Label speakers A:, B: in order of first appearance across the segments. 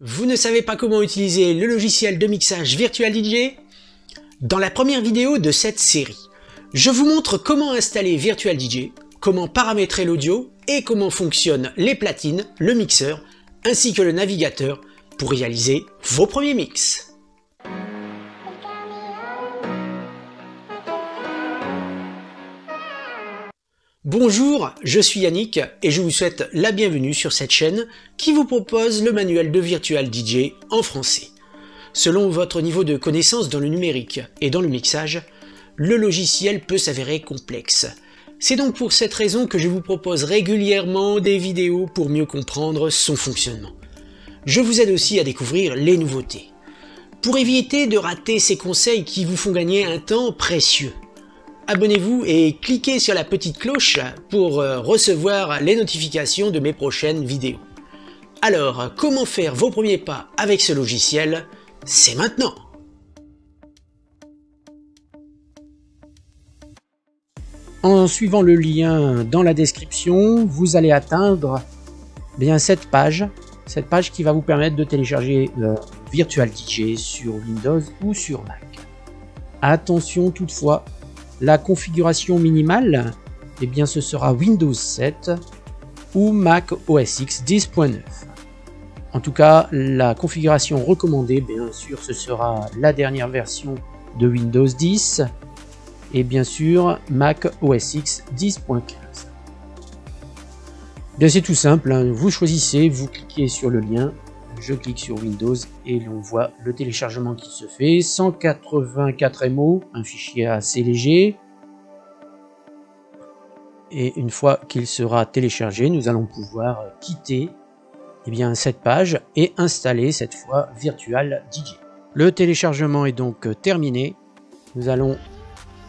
A: Vous ne savez pas comment utiliser le logiciel de mixage Virtual DJ? Dans la première vidéo de cette série, je vous montre comment installer Virtual DJ, comment paramétrer l'audio et comment fonctionnent les platines, le mixeur ainsi que le navigateur pour réaliser vos premiers mix. Bonjour, je suis Yannick et je vous souhaite la bienvenue sur cette chaîne qui vous propose le manuel de Virtual DJ en français. Selon votre niveau de connaissance dans le numérique et dans le mixage, le logiciel peut s'avérer complexe. C'est donc pour cette raison que je vous propose régulièrement des vidéos pour mieux comprendre son fonctionnement. Je vous aide aussi à découvrir les nouveautés. Pour éviter de rater ces conseils qui vous font gagner un temps précieux, abonnez-vous et cliquez sur la petite cloche pour recevoir les notifications de mes prochaines vidéos. Alors, comment faire vos premiers pas avec ce logiciel? C'est maintenant!
B: En suivant le lien dans la description, vous allez atteindre cette page qui va vous permettre de télécharger Virtual DJ sur Windows ou sur Mac. Attention toutefois, la configuration minimale, ce sera Windows 7 ou Mac OS X 10.9. En tout cas, la configuration recommandée, bien sûr, ce sera la dernière version de Windows 10 et bien sûr Mac OS X 10.15. C'est tout simple, vous choisissez, vous cliquez sur le lien, je clique sur Windows et l'on voit le téléchargement qui se fait, 184 MO, un fichier assez léger. Et une fois qu'il sera téléchargé, nous allons pouvoir quitter cette page et installer cette fois Virtual DJ. Le téléchargement est donc terminé. Nous allons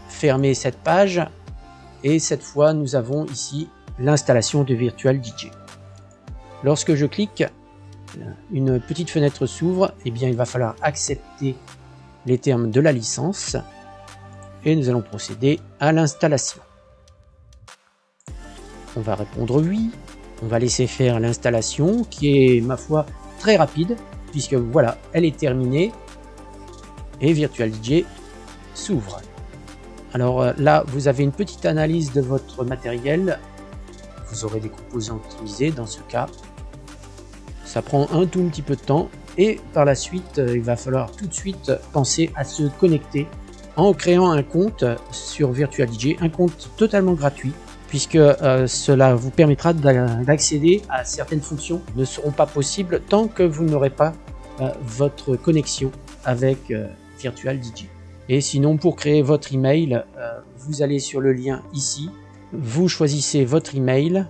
B: fermer cette page et cette fois nous avons ici l'installation de Virtual DJ. Lorsque je clique, une petite fenêtre s'ouvre, il va falloir accepter les termes de la licence et nous allons procéder à l'installation. On va répondre oui, on va laisser faire l'installation qui est ma foi très rapide puisque voilà, elle est terminée et Virtual DJ s'ouvre. Alors là, vous avez une petite analyse de votre matériel, vous aurez des composants utilisés dans ce cas. Ça prend un tout petit peu de temps et par la suite, il va falloir tout de suite penser à se connecter en créant un compte sur Virtual DJ, un compte totalement gratuit puisque cela vous permettra d'accéder à certaines fonctions qui ne seront pas possibles tant que vous n'aurez pas votre connexion avec Virtual DJ. Et sinon, pour créer votre email, vous allez sur le lien ici, vous choisissez votre email,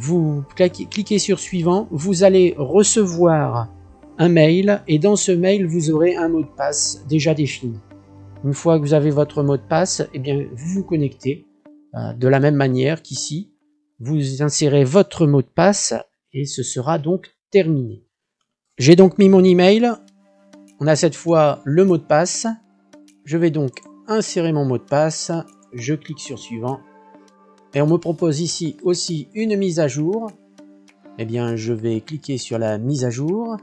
B: vous cliquez sur suivant, vous allez recevoir un mail et dans ce mail vous aurez un mot de passe déjà défini. Une fois que vous avez votre mot de passe, vous vous connectez de la même manière qu'ici, vous insérez votre mot de passe et ce sera donc terminé. J'ai donc mis mon email, on a cette fois le mot de passe, je vais donc insérer mon mot de passe, je clique sur suivant. Et on me propose ici aussi une mise à jour. Je vais cliquer sur la mise à jour.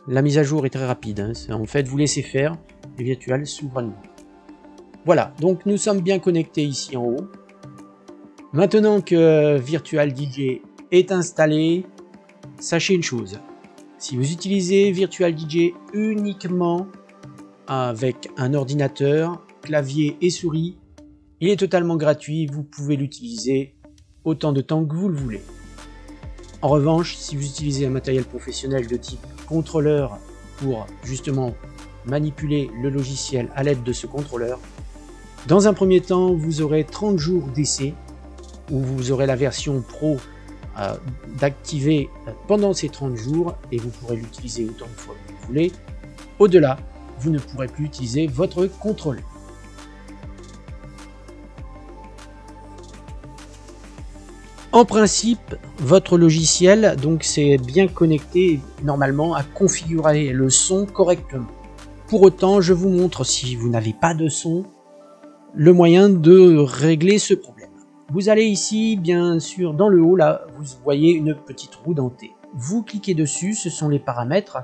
B: La mise à jour est très rapide. En fait, vous laissez faire et Virtual s'ouvre à nouveau. Voilà, donc nous sommes bien connectés ici en haut. Maintenant que Virtual DJ est installé, sachez une chose. Si vous utilisez Virtual DJ uniquement avec un ordinateur, clavier et souris, il est totalement gratuit, vous pouvez l'utiliser autant de temps que vous le voulez. En revanche, si vous utilisez un matériel professionnel de type contrôleur pour justement manipuler le logiciel à l'aide de ce contrôleur, dans un premier temps, vous aurez 30 jours d'essai où vous aurez la version pro d'activer pendant ces 30 jours et vous pourrez l'utiliser autant de fois que vous voulez. Au-delà, vous ne pourrez plus utiliser votre contrôleur. En principe, votre logiciel c'est bien connecté normalement à configurer le son correctement. Pour autant, je vous montre, si vous n'avez pas de son, le moyen de régler ce problème. vous allez ici, bien sûr, dans le haut, là, vous voyez une petite roue dentée. Vous cliquez dessus, ce sont les paramètres,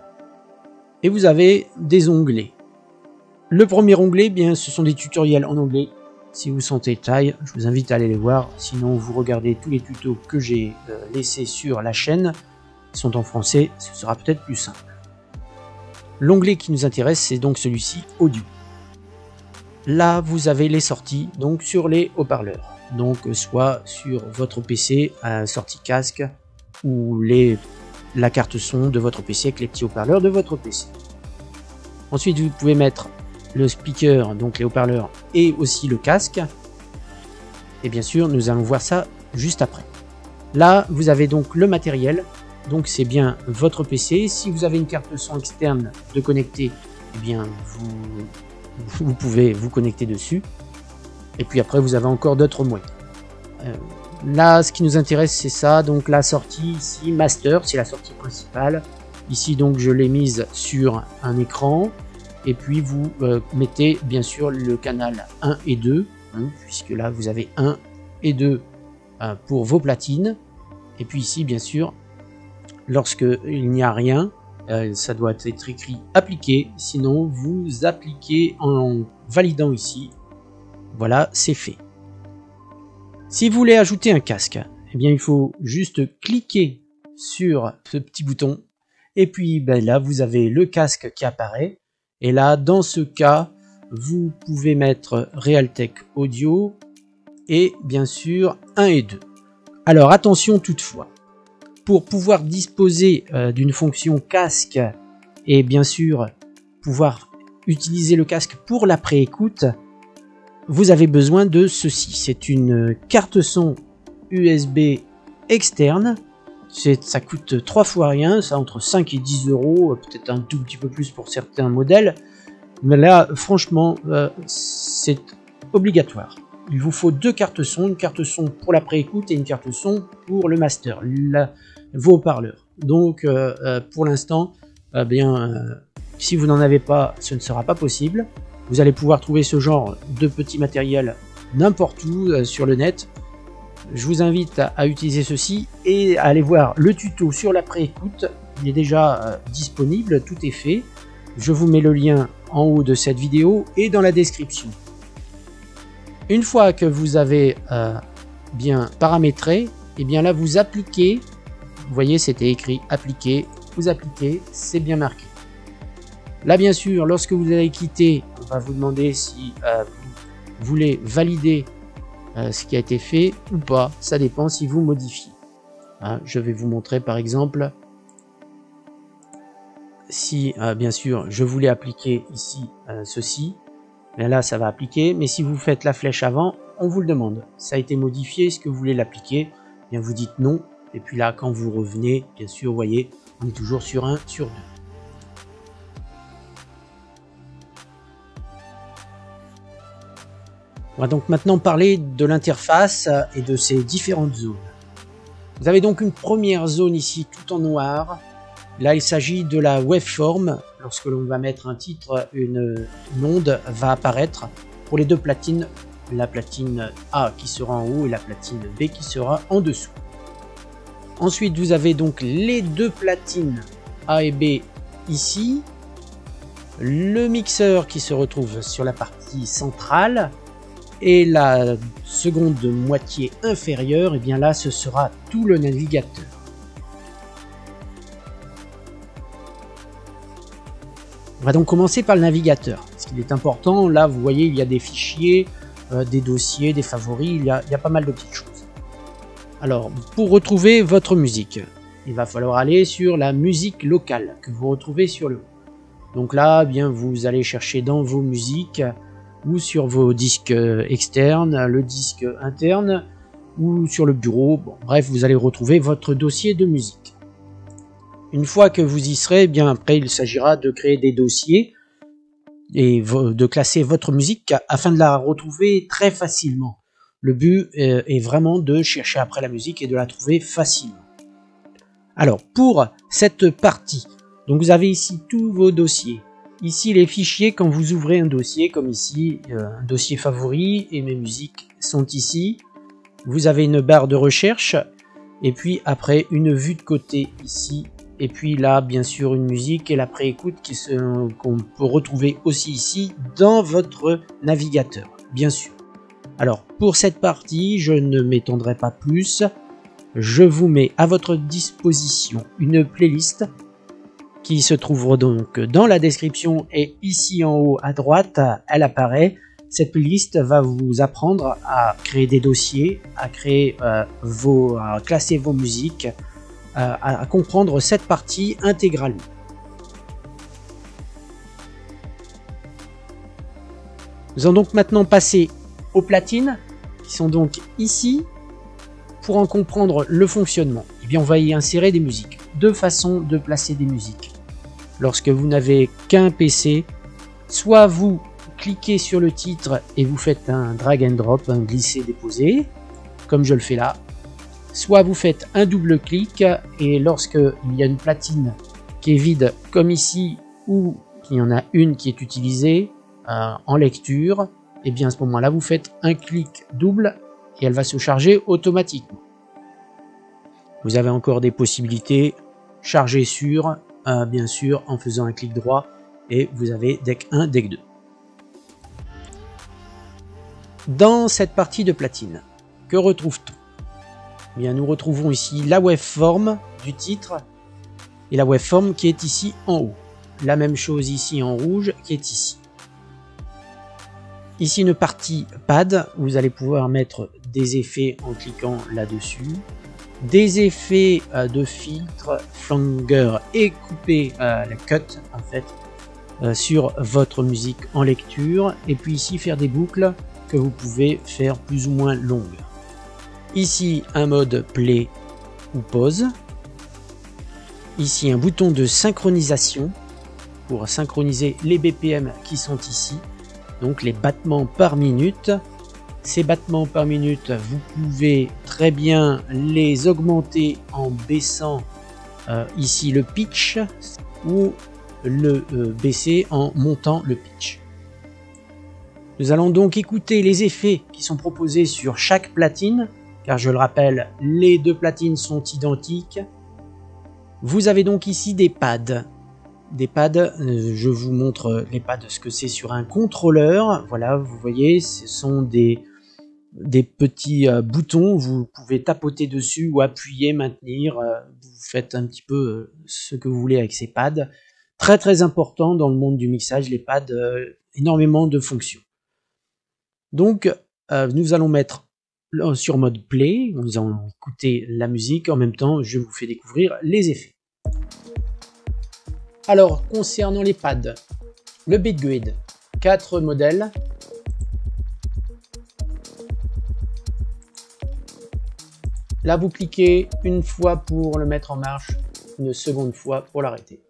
B: et vous avez des onglets. Le premier onglet, bien, ce sont des tutoriels en anglais. Si vous sentez taille, je vous invite à aller les voir. Sinon, vous regardez tous les tutos que j'ai laissés sur la chaîne. Ils sont en français, ce sera peut-être plus simple. L'onglet qui nous intéresse, c'est donc celui-ci, audio. Là, vous avez les sorties donc sur les haut-parleurs. Donc, soit sur votre PC, sortie casque, ou la carte son de votre PC avec les petits haut-parleurs de votre PC. Ensuite, vous pouvez mettre le speaker, donc les haut-parleurs, et aussi le casque. Et bien sûr, nous allons voir ça juste après. Là, vous avez donc le matériel. Donc, c'est bien votre PC. Si vous avez une carte son externe de connecter, eh bien, vous pouvez vous connecter dessus. Et puis après, vous avez encore d'autres moyens. Là, ce qui nous intéresse, c'est ça. Donc, la sortie ici, master, c'est la sortie principale. Ici, donc, je l'ai mise sur un écran. Et puis vous mettez bien sûr le canal 1 et 2, hein, puisque là vous avez 1 et 2 pour vos platines. Et puis ici bien sûr, lorsque il n'y a rien, ça doit être écrit appliquer, sinon vous appliquez en validant ici. Voilà, c'est fait. Si vous voulez ajouter un casque, eh bien il faut juste cliquer sur ce petit bouton. Et puis ben, là vous avez le casque qui apparaît. Et là, dans ce cas, vous pouvez mettre Realtek Audio et bien sûr 1 et 2. Alors attention toutefois, pour pouvoir disposer d'une fonction casque et bien sûr pouvoir utiliser le casque pour la préécoute, vous avez besoin de ceci. C'est une carte son USB externe. Ça coûte 3 fois rien, ça entre 5 et 10 euros, peut-être un tout petit peu plus pour certains modèles. Mais là, franchement, c'est obligatoire. Il vous faut 2 cartes son, une carte son pour la préécoute et une carte son pour le master, vos haut-parleurs. Donc, pour l'instant, si vous n'en avez pas, ce ne sera pas possible. Vous allez pouvoir trouver ce genre de petit matériel n'importe où sur le net. Je vous invite à utiliser ceci et à aller voir le tuto sur la préécoute. Il est déjà disponible, tout est fait. Je vous mets le lien en haut de cette vidéo et dans la description. Une fois que vous avez bien paramétré, et bien là vous appliquez. Vous voyez, c'était écrit appliquer. Vous appliquez, c'est bien marqué. Là, bien sûr, lorsque vous allez quitter, on va vous demander si vous voulez valider ce qui a été fait ou pas, ça dépend si vous modifiez. Hein, je vais vous montrer par exemple si bien sûr je voulais appliquer ici ceci, bien là ça va appliquer, mais si vous faites la flèche avant, on vous le demande. Ça a été modifié, est-ce que vous voulez l'appliquer? Bien vous dites non, et puis là quand vous revenez, bien sûr, vous voyez, on est toujours sur 1 sur 2. On va donc maintenant parler de l'interface et de ses différentes zones. Vous avez donc une première zone ici tout en noir. Là il s'agit de la waveform. Lorsque l'on va mettre un titre, une onde va apparaître pour les deux platines. La platine A qui sera en haut et la platine B qui sera en dessous. Ensuite vous avez donc les deux platines A et B ici. Le mixeur qui se retrouve sur la partie centrale. Et la seconde moitié inférieure, et bien là ce sera tout le navigateur. On va donc commencer par le navigateur. Ce qui est important, là vous voyez il y a des fichiers, des dossiers, des favoris, il y a pas mal de petites choses. Alors pour retrouver votre musique, il va falloir aller sur la musique locale que vous retrouvez sur le haut. Donc là bien vous allez chercher dans vos musiques, ou sur vos disques externes, le disque interne, ou sur le bureau. Bon, bref, vous allez retrouver votre dossier de musique. Une fois que vous y serez, bien après il s'agira de créer des dossiers et de classer votre musique afin de la retrouver très facilement. Le but est vraiment de chercher après la musique et de la trouver facilement. Alors pour cette partie, donc vous avez ici tous vos dossiers. Ici les fichiers, quand vous ouvrez un dossier, comme ici, un dossier favori, et mes musiques sont ici. vous avez une barre de recherche et puis après une vue de côté ici. Et puis là, bien sûr, une musique et la préécoute qu'on peut retrouver aussi ici dans votre navigateur, bien sûr. Alors, pour cette partie, je ne m'étendrai pas plus. Je vous mets à votre disposition une playlist qui se trouve donc dans la description et ici en haut à droite, elle apparaît. Cette playlist va vous apprendre à créer des dossiers, à créer à classer vos musiques, à comprendre cette partie intégralement. Nous allons donc maintenant passer aux platines qui sont donc ici. Pour en comprendre le fonctionnement, eh bien on va y insérer des musiques. Deux façons de placer des musiques. Lorsque vous n'avez qu'un PC, soit vous cliquez sur le titre et vous faites un drag and drop, un glisser-déposer, comme je le fais là. Soit vous faites un double clic et lorsque il y a une platine qui est vide comme ici ou qu'il y en a une qui est utilisée en lecture, et bien à ce moment-là vous faites un clic double et elle va se charger automatiquement. Vous avez encore des possibilités, charger sur, bien sûr en faisant un clic droit et vous avez deck 1, deck 2. Dans cette partie de platine, que retrouve-t-on? Eh bien, nous retrouvons ici la waveform du titre et la waveform qui est ici en haut. La même chose ici en rouge qui est ici. Ici une partie pad, vous allez pouvoir mettre des effets en cliquant là-dessus. Des effets de filtre, flanger et couper la cut en fait sur votre musique en lecture. Et puis ici faire des boucles que vous pouvez faire plus ou moins longues. Ici un mode play ou pause. Ici un bouton de synchronisation pour synchroniser les BPM qui sont ici. Donc les battements par minute. Ces battements par minute, vous pouvez très bien les augmenter en baissant ici le pitch ou le baisser en montant le pitch. Nous allons donc écouter les effets qui sont proposés sur chaque platine, car je le rappelle, les deux platines sont identiques. Vous avez donc ici des pads. Des pads, je vous montre les pads, ce que c'est sur un contrôleur. Voilà, vous voyez, ce sont des petits boutons, vous pouvez tapoter dessus ou appuyer, maintenir, vous faites un petit peu ce que vous voulez avec ces pads. Très très important dans le monde du mixage, les pads, énormément de fonctions. Donc nous allons mettre sur mode play, nous allons écouter la musique, en même temps je vous fais découvrir les effets. Alors concernant les pads, le Bitgrid, 4 modèles. Là, vous cliquez une fois pour le mettre en marche, une seconde fois pour l'arrêter.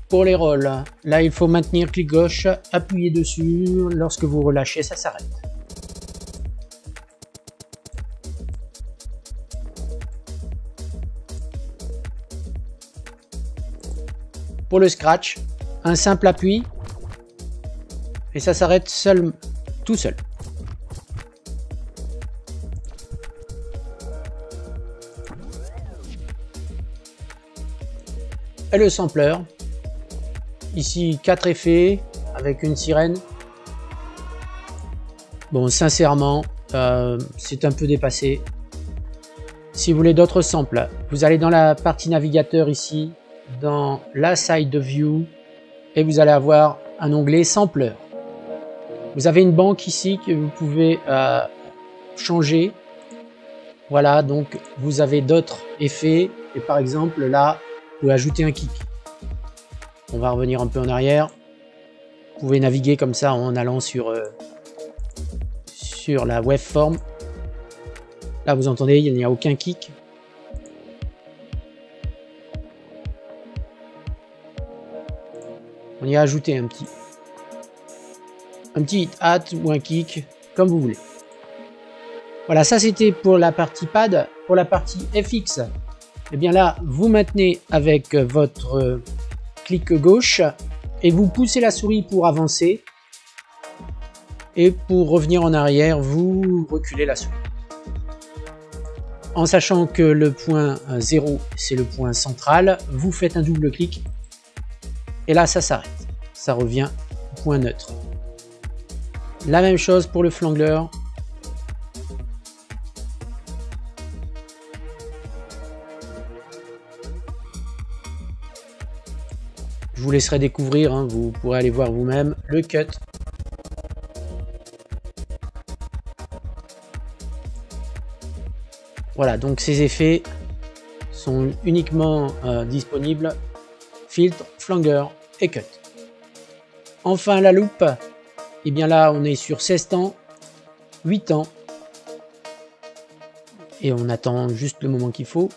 B: Pour les rolls, là, il faut maintenir clic gauche, appuyer dessus, lorsque vous relâchez, ça s'arrête. Pour le scratch, un simple appui. Et ça s'arrête tout seul. Et le sampler. Ici 4 effets avec une sirène. Bon, sincèrement, c'est un peu dépassé. Si vous voulez d'autres samples, vous allez dans la partie navigateur ici, dans la side view, et vous allez avoir un onglet sampler. Vous avez une banque ici que vous pouvez changer. Voilà, donc vous avez d'autres effets. Et par exemple, là, vous pouvez ajouter un kick. On va revenir un peu en arrière. Vous pouvez naviguer comme ça en allant sur la waveform. Là, vous entendez, il n'y a aucun kick. On y a ajouté un petit hat ou un kick, comme vous voulez. Voilà, ça c'était pour la partie pad. Pour la partie FX, eh bien là, vous maintenez avec votre clic gauche et vous poussez la souris pour avancer. Et pour revenir en arrière, vous reculez la souris. En sachant que le point 0, c'est le point central, vous faites un double clic. Et là, ça s'arrête. Ça revient au point neutre. La même chose pour le flangleur. Je vous laisserai découvrir, hein, vous pourrez aller voir vous-même le cut. Voilà, donc ces effets sont uniquement disponibles filtre, flanger et cut. Enfin la loupe, et bien là on est sur 16 temps, 8 ans, et on attend juste le moment qu'il faut.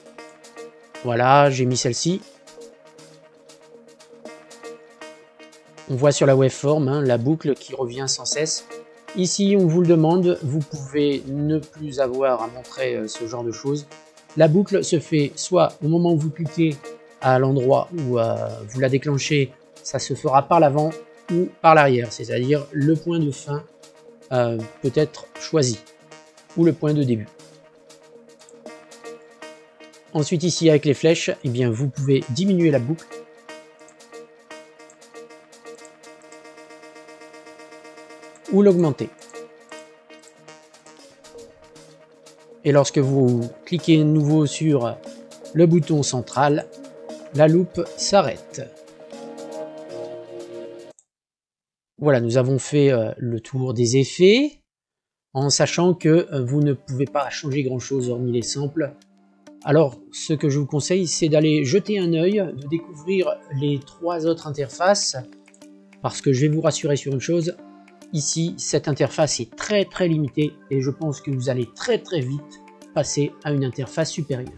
B: Voilà, j'ai mis celle-ci. On voit sur la waveform hein, la boucle qui revient sans cesse. Ici, on vous le demande, vous pouvez ne plus avoir à montrer ce genre de choses. La boucle se fait soit au moment où vous cliquez à l'endroit où vous la déclenchez, ça se fera par l'avant ou par l'arrière, c'est-à-dire le point de fin peut être choisi, ou le point de début. Ensuite ici avec les flèches, eh bien, vous pouvez diminuer la boucle. Ou l'augmenter. Et lorsque vous cliquez de nouveau sur le bouton central, la loupe s'arrête. Voilà, nous avons fait le tour des effets, en sachant que vous ne pouvez pas changer grand chose hormis les samples. Alors, ce que je vous conseille, c'est d'aller jeter un œil, de découvrir les 3 autres interfaces, parce que je vais vous rassurer sur une chose. Ici, cette interface est très limitée et je pense que vous allez très vite passer à une interface supérieure.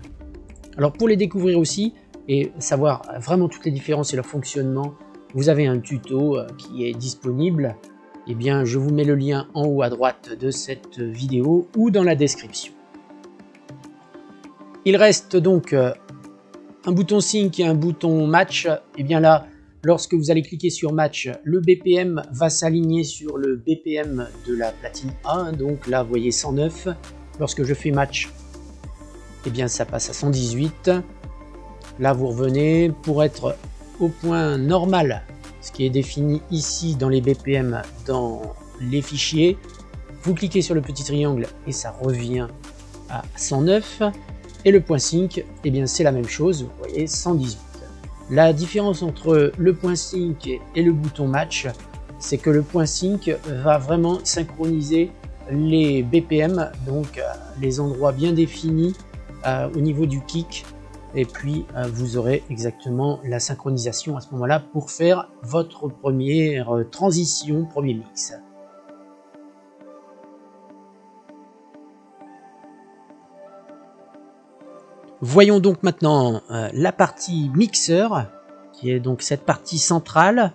B: Alors pour les découvrir aussi et savoir vraiment toutes les différences et leur fonctionnement, vous avez un tuto qui est disponible. Eh bien, je vous mets le lien en haut à droite de cette vidéo ou dans la description. Il reste donc un bouton sync et un bouton match. Et bien là, lorsque vous allez cliquer sur match, le BPM va s'aligner sur le BPM de la platine A. Donc là, vous voyez 109. Lorsque je fais match, eh bien ça passe à 118. Là, vous revenez pour être au point normal, ce qui est défini ici dans les BPM dans les fichiers. Vous cliquez sur le petit triangle et ça revient à 109. Et le point sync, eh bien c'est la même chose, vous voyez 118. La différence entre le point sync et le bouton match, c'est que le point sync va vraiment synchroniser les BPM, donc les endroits bien définis au niveau du kick, et puis vous aurez exactement la synchronisation à ce moment-là pour faire votre première transition, premier mix. Voyons donc maintenant la partie mixeur, qui est donc cette partie centrale,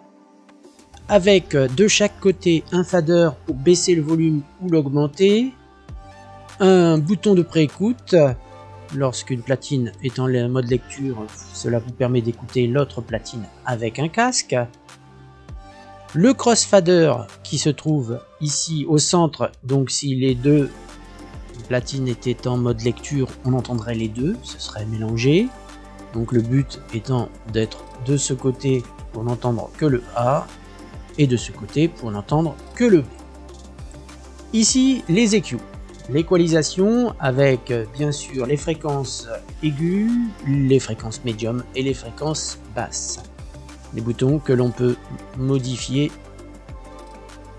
B: avec de chaque côté un fader pour baisser le volume ou l'augmenter, un bouton de préécoute, lorsqu'une platine est en mode lecture, cela vous permet d'écouter l'autre platine avec un casque, le crossfader qui se trouve ici au centre, donc si les deux platine était en mode lecture, on entendrait les deux, ce serait mélangé. Donc le but étant d'être de ce côté pour n'entendre que le A et de ce côté pour n'entendre que le B. Ici les EQ, l'équalisation avec bien sûr les fréquences aiguës, les fréquences médium et les fréquences basses. Les boutons que l'on peut modifier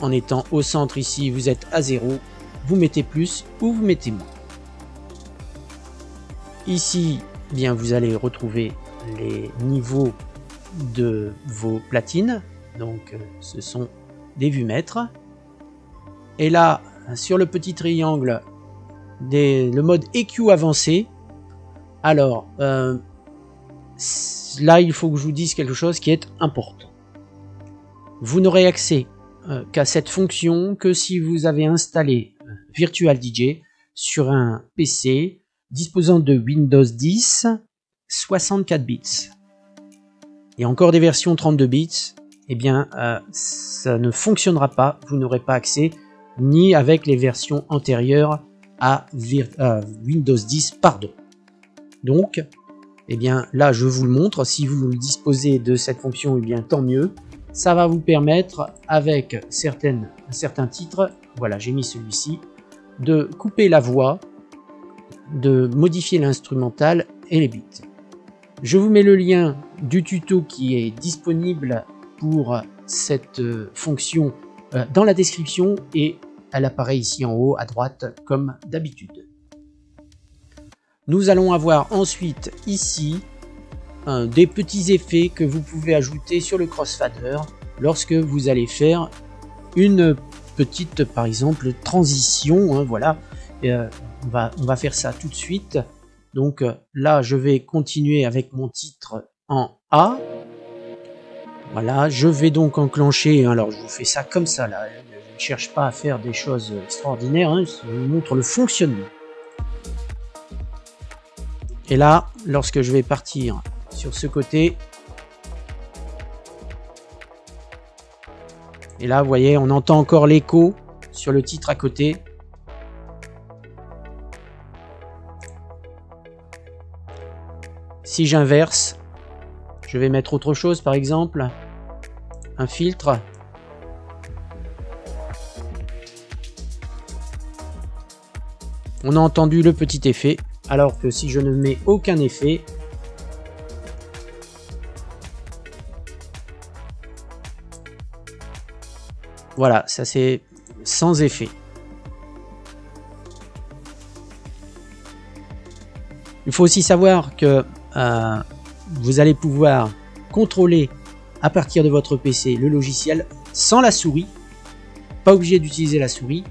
B: en étant au centre ici, vous êtes à 0. Vous mettez plus ou vous mettez moins. Ici, bien vous allez retrouver les niveaux de vos platines. Donc ce sont des vumètres. Et là, sur le petit triangle, le mode EQ avancé. Alors, là, il faut que je vous dise quelque chose qui est important. Vous n'aurez accès qu'à cette fonction que si vous avez installé Virtual DJ sur un PC disposant de Windows 10 64 bits. Il y a encore des versions 32 bits, eh bien ça ne fonctionnera pas, vous n'aurez pas accès ni avec les versions antérieures à Windows 10, pardon. Donc, eh bien là je vous le montre, si vous disposez de cette fonction, eh bien tant mieux. Ça va vous permettre, avec certains titres, voilà j'ai mis celui-ci, de couper la voix, de modifier l'instrumental et les bits. Je vous mets le lien du tuto qui est disponible pour cette fonction dans la description et elle apparaît ici en haut à droite comme d'habitude. Nous allons avoir ensuite ici des petits effets que vous pouvez ajouter sur le crossfader lorsque vous allez faire une petite, par exemple, transition. Hein, voilà, on va faire ça tout de suite. Donc là, je vais continuer avec mon titre en A. Voilà, je vais donc enclencher. Alors, je vous fais ça comme ça là. Je ne cherche pas à faire des choses extraordinaires. Hein, je vous montre le fonctionnement. Et là, lorsque je vais partir sur ce côté, et là, vous voyez, on entend encore l'écho sur le titre à côté. Si j'inverse, je vais mettre autre chose, par exemple, un filtre. On a entendu le petit effet, alors que si je ne mets aucun effet, voilà, ça c'est sans effet. Il faut aussi savoir que vous allez pouvoir contrôler à partir de votre PC le logiciel sans la souris, pas obligé d'utiliser la souris.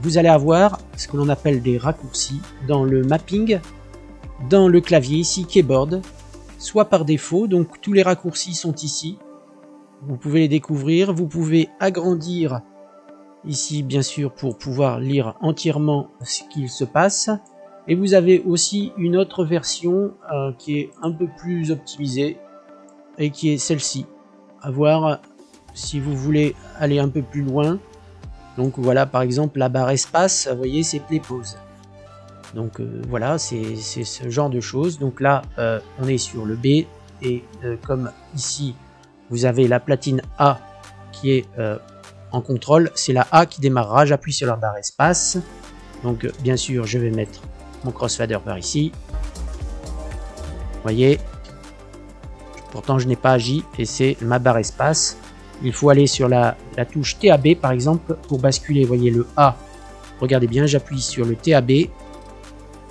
B: Vous allez avoir ce que l'on appelle des raccourcis dans le mapping, dans le clavier ici keyboard, soit par défaut, donc tous les raccourcis sont ici. Vous pouvez les découvrir, vous pouvez agrandir ici bien sûr pour pouvoir lire entièrement ce qu'il se passe. Et vous avez aussi une autre version qui est un peu plus optimisée et qui est celle-ci. À voir si vous voulez aller un peu plus loin. Donc voilà, par exemple la barre espace, vous voyez, c'est play pause. Donc voilà, c'est ce genre de choses. Donc là, on est sur le B et comme ici, vous avez la platine A qui est en contrôle, c'est la A qui démarrera. J'appuie sur la barre espace. Donc bien sûr, je vais mettre mon crossfader par ici. Vous voyez, pourtant je n'ai pas agi et c'est ma barre espace. Il faut aller sur la touche TAB par exemple pour basculer. Vous voyez le A, regardez bien, j'appuie sur le TAB,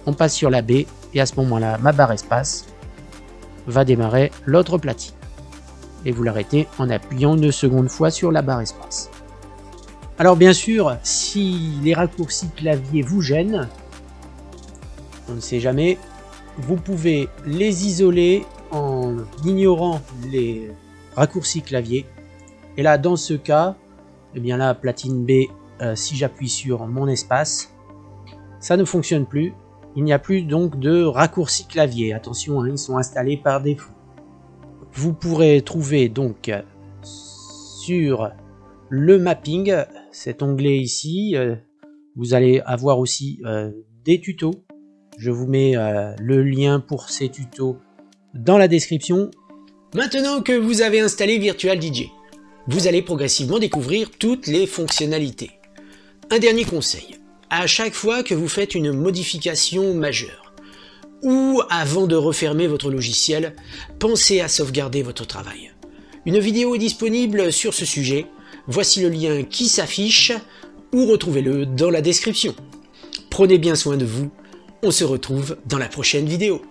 B: on passe sur la B et à ce moment là ma barre espace va démarrer l'autre platine et vous l'arrêtez en appuyant une seconde fois sur la barre espace. Alors bien sûr, si les raccourcis clavier vous gênent, on ne sait jamais, vous pouvez les isoler en ignorant les raccourcis clavier. Et là, dans ce cas, eh bien là, platine B, si j'appuie sur mon espace, ça ne fonctionne plus. Il n'y a plus donc de raccourcis clavier. Attention, hein, ils sont installés par défaut. Vous pourrez trouver donc sur le mapping, cet onglet ici, vous allez avoir aussi des tutos. Je vous mets le lien pour ces tutos dans la description.
A: Maintenant que vous avez installé Virtual DJ, vous allez progressivement découvrir toutes les fonctionnalités. Un dernier conseil, à chaque fois que vous faites une modification majeure, ou avant de refermer votre logiciel, pensez à sauvegarder votre travail. Une vidéo est disponible sur ce sujet, voici le lien qui s'affiche, ou retrouvez-le dans la description. Prenez bien soin de vous, on se retrouve dans la prochaine vidéo.